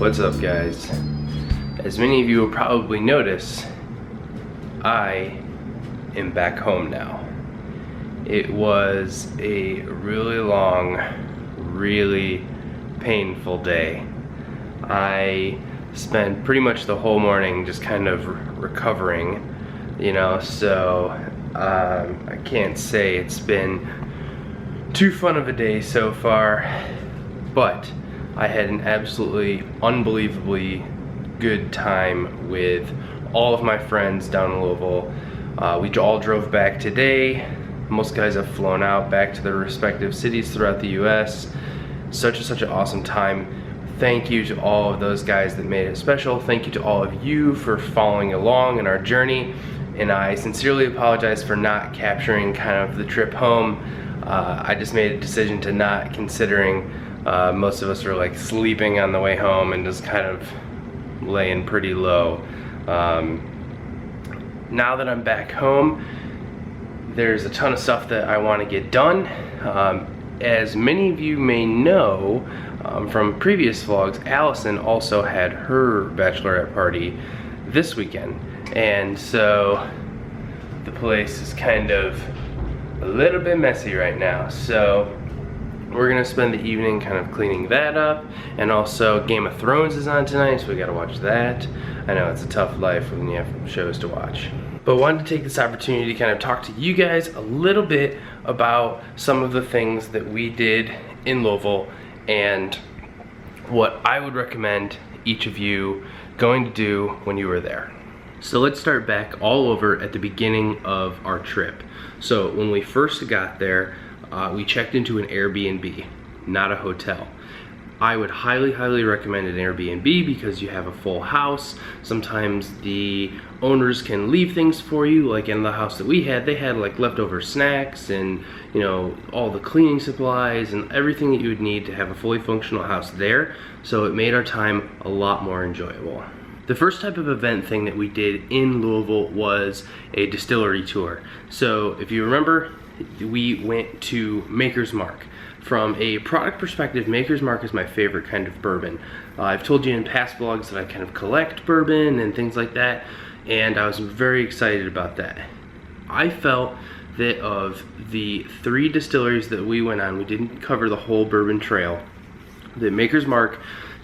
What's up, guys? As many of you will probably notice, I am back home now. It was a really long, really painful day. I spent pretty much the whole morning just kind of recovering, so I can't say it's been too fun of a day so far, but I had an absolutely unbelievably good time with all of my friends down in Louisville. We all drove back today. Most guys have flown out back to their respective cities throughout the US. Such an awesome time. Thank you to all of those guys that made it special. Thank you to all of you for following along in our journey. And I sincerely apologize for not capturing kind of the trip home. I just made a decision to not, considering most of us were like sleeping on the way home and just kind of laying pretty low. Now that I'm back home, there's a ton of stuff that I want to get done. As many of you may know from previous vlogs, Allison also had her bachelorette party this weekend, and so the place is kind of a little bit messy right now. So we're gonna spend the evening kind of cleaning that up, and also Game of Thrones is on tonight, so we gotta watch that. I know it's a tough life when you have shows to watch. But I wanted to take this opportunity to kind of talk to you guys a little bit about some of the things that we did in Louisville and what I would recommend each of you going to do when you were there. So let's start back all over at the beginning of our trip. So when we first got there, we checked into an Airbnb, not a hotel. I would highly recommend an Airbnb because you have a full house. Sometimes the owners can leave things for you, like in the house that we had, they had like leftover snacks and all the cleaning supplies and everything that you would need to have a fully functional house there. So it made our time a lot more enjoyable. The first type of event thing that we did in Louisville was a distillery tour. So if you remember, we went to Maker's Mark. From a product perspective, Maker's Mark is my favorite kind of bourbon. I've told you in past vlogs that I kind of collect bourbon and things like that, and I was very excited about that. I felt that of the 3 distilleries that we went on, we didn't cover the whole bourbon trail, that Maker's Mark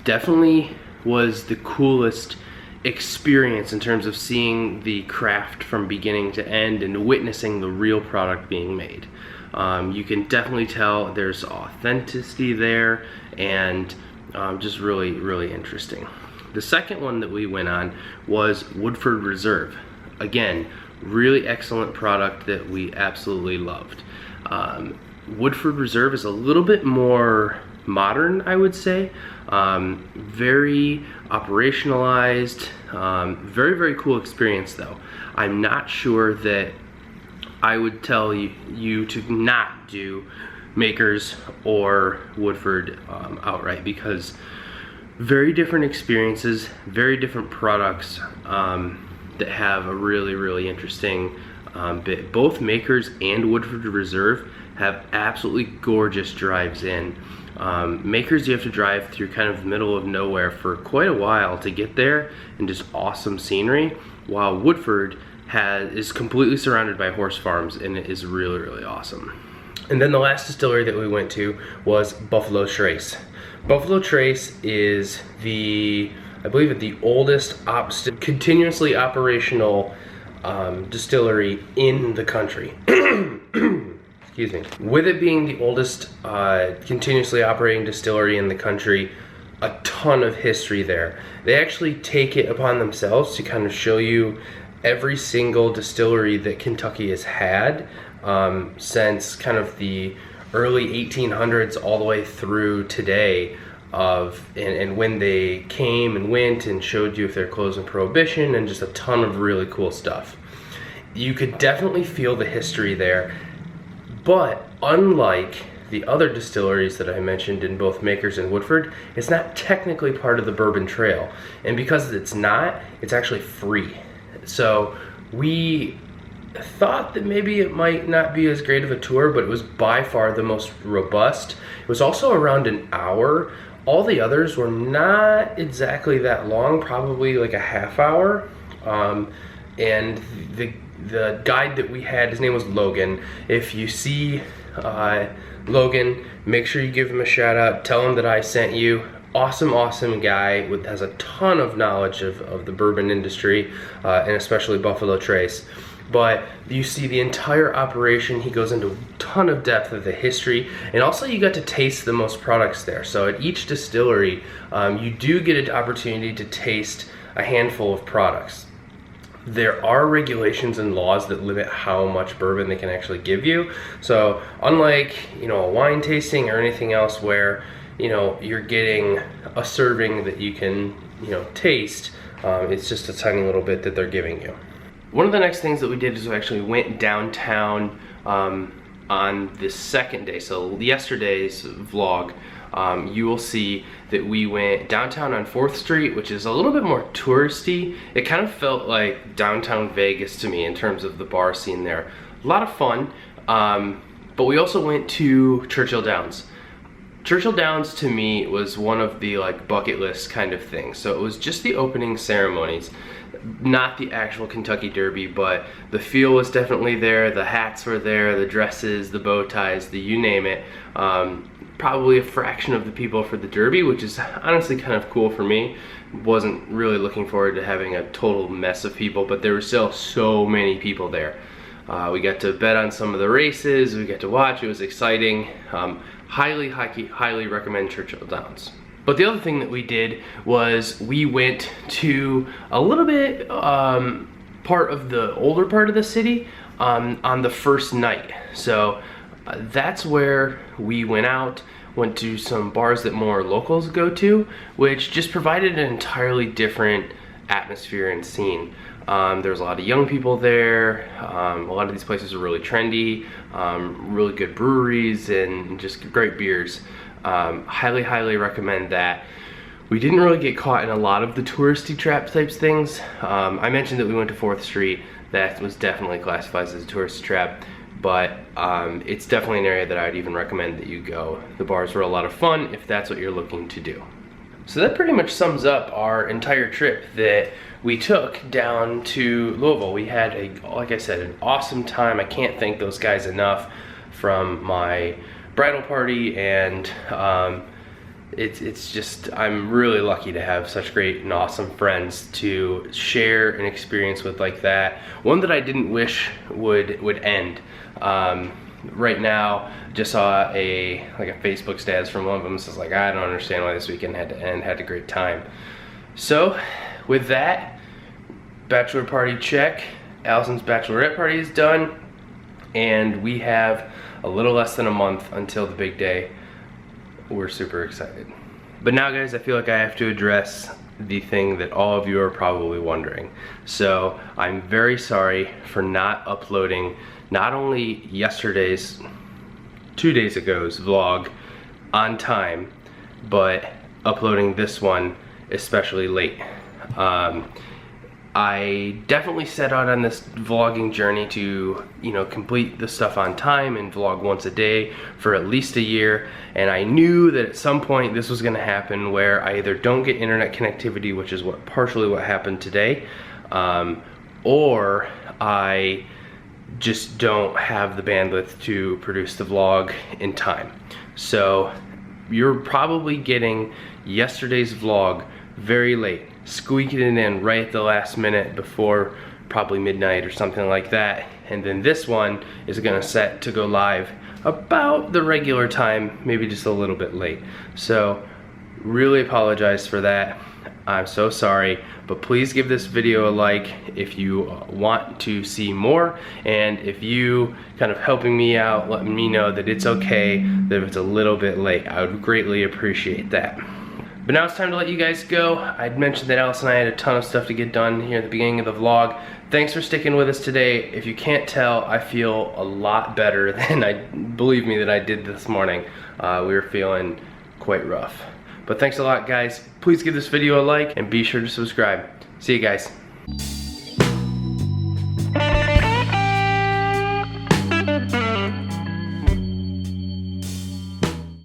definitely was the coolest experience in terms of seeing the craft from beginning to end and witnessing the real product being made. You can definitely tell there's authenticity there, and just really interesting. The second one that we went on was Woodford Reserve. Again, really excellent product that we absolutely loved. Woodford Reserve is a little bit more modern, I would say. Very operationalized, very cool experience though. I'm not sure that I would tell you to not do Makers or Woodford outright, because very different experiences, very different products that have a really interesting bit. Both Makers and Woodford Reserve have absolutely gorgeous drives in. Makers, you have to drive through kind of the middle of nowhere for quite a while to get there, and just awesome scenery, while Woodford is completely surrounded by horse farms, and it is really awesome. And then the last distillery that we went to was Buffalo Trace. Buffalo Trace is I believe the oldest continuously operational distillery in the country. Excuse me. With it being the oldest continuously operating distillery in the country, a ton of history there. They actually take it upon themselves to kind of show you every single distillery that Kentucky has had since kind of the early 1800s all the way through today, and when they came and went and showed you if they're closing Prohibition, and just a ton of really cool stuff. You could definitely feel the history there, but unlike the other distilleries that I mentioned in both Makers and Woodford, it's not technically part of the Bourbon Trail, and because it's not, it's actually free. So we thought that maybe it might not be as great of a tour, but it was by far the most robust. It was also around an hour All the others were not exactly that long, probably like a half hour. And the guide that we had, his name was Logan. If you see Logan, make sure you give him a shout out. Tell him that I sent you. Awesome guy has a ton of knowledge of the bourbon industry, and especially Buffalo Trace. But you see the entire operation. He goes into a ton of depth of the history, and also you got to taste the most products there. So at each distillery, you do get an opportunity to taste a handful of products. There are regulations and laws that limit how much bourbon they can actually give you. So unlike, you know, a wine tasting or anything else where, you know, you're getting a serving that you can, you know, taste, it's just a tiny little bit that they're giving you. One of the next things that we did is we actually went downtown on this second day. So yesterday's vlog, you will see that we went downtown on 4th Street, which is a little bit more touristy. It kind of felt like downtown Vegas to me in terms of the bar scene there. A lot of fun, but we also went to Churchill Downs. Churchill Downs to me was one of the like bucket list kind of things. So it was just the opening ceremonies, not the actual Kentucky Derby, but the feel was definitely there. The hats were there, the dresses, the bow ties, the you name it. Probably a fraction of the people for the Derby, which is honestly kind of cool for me. Wasn't really looking forward to having a total mess of people, but there were still so many people there. We got to bet on some of the races, we got to watch, it was exciting. Highly recommend Churchill Downs. But the other thing that we did was we went to a little bit part of the older part of the city on the first night. So that's where we went out, went to some bars that more locals go to, which just provided an entirely different atmosphere and scene. There's a lot of young people there. A lot of these places are really trendy, really good breweries and just great beers. Highly recommend that. We didn't really get caught in a lot of the touristy trap types things. I mentioned that we went to 4th Street. That was definitely classified as a tourist trap, but it's definitely an area that I'd even recommend that you go. The bars were a lot of fun if that's what you're looking to do. So that pretty much sums up our entire trip that we took down to Louisville. We had like I said, an awesome time. I can't thank those guys enough from my bridal party, and it's just, I'm really lucky to have such great and awesome friends to share an experience with like that. One that I didn't wish would end. Right now, just saw a Facebook status from one of them. Says like, I don't understand why this weekend had to end. Had a great time. So with that, bachelor party check. Allison's bachelorette party is done, and we have a little less than a month until the big day. We're super excited. But now guys, I feel like I have to address the thing that all of you are probably wondering. So I'm very sorry for not uploading not only yesterday's, 2 days ago's vlog on time, but uploading this one especially late. I definitely set out on this vlogging journey to, you know, complete the stuff on time and vlog once a day for at least a year, and I knew that at some point this was gonna happen where I either don't get internet connectivity, which is partially what happened today, or I just don't have the bandwidth to produce the vlog in time. So you're probably getting yesterday's vlog very late, squeaking it in right at the last minute before probably midnight or something like that. And then this one is gonna set to go live about the regular time, maybe just a little bit late. So really apologize for that. I'm so sorry, but please give this video a like if you want to see more, and if you kind of helping me out, letting me know that it's okay that if it's a little bit late, I would greatly appreciate that. But now it's time to let you guys go. I'd mentioned that Alice and I had a ton of stuff to get done here at the beginning of the vlog. Thanks for sticking with us today. If you can't tell, I feel a lot better than believe me, that I did this morning. We were feeling quite rough. But thanks a lot, guys. Please give this video a like and be sure to subscribe. See you guys.